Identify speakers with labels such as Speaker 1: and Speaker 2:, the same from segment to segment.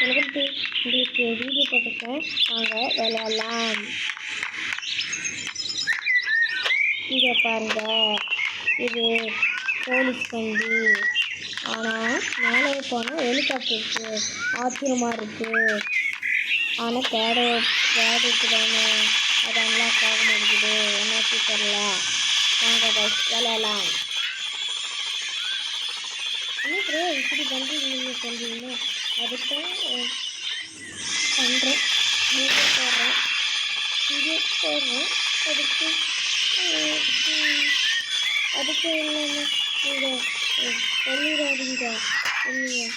Speaker 1: உங்களுக்கு வீடியோ போட்டிருக்கேன், வாங்க விளையாடலாம். இங்கே பாருங்க, இது போலீஸ் வண்டி. ஆனால் மேலே போனால் ஹெலிகாப்டர் இருக்குது, ஆச்சரியமாக இருக்குது. ஆனால் தேடுக்கு தானே அது அன்லாக் ஆக மாட்டேங்குது, என்னாச்சு தெரியல. வாங்க விளையாடலாம். என்ன இப்படி பண்ணுறீங்க அதுக்கு பண்ணுறேன், வீடியோ போடுறேன் அதுக்கு இல்லைன்னா நீங்கள் சொல்லிடாதீங்க. நீங்கள்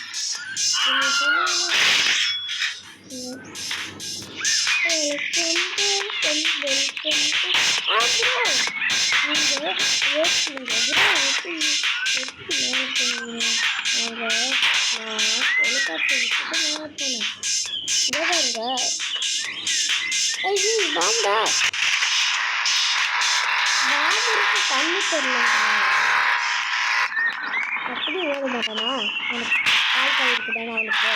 Speaker 1: ஹெலிகாப்டர் விட்டுட்டு மேலே போனேன். இதோ பாருங்க, ஐயோ வாங்கடா, பாபருக்கு கண்ணு தெரியலங்க. அப்படி ஓட மாட்டானா? அவனுக்கு கால் கை இருக்குதானே? அவனுக்கு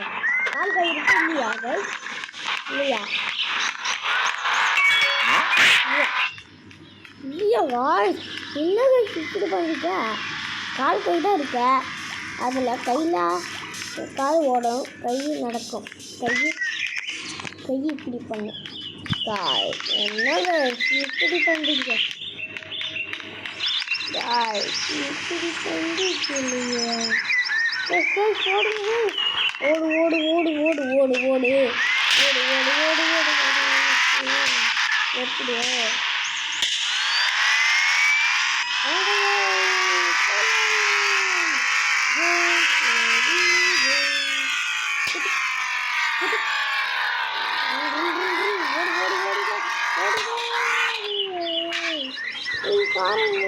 Speaker 1: கால் கை இருக்கு இல்லையா? இல்லையா இல்லையா வாய்ஸ் என்னங்க இப்படி பண்ணிக்க? கால் கை தான் இருக்க, அதில் கையில் கால் ஓடும், கை நடக்கும், கை இப்படி பண்ணும். என்னங்க இப்படி பண்ணுறீங்க? இப்படி பண்ணிருக்கீங்க. ஓடு ஓடு ஓடு ஓடு ஓடு ஓடு ஓடு ஓடு ஓடு ஓடு ஓடு ஓடு. எப்படியோ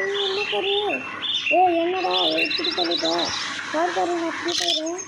Speaker 1: என்ன கரு? என்னடா இப்படி பண்ணிட்டேன்? கார் நான் அப்படி போயிடுறேன்.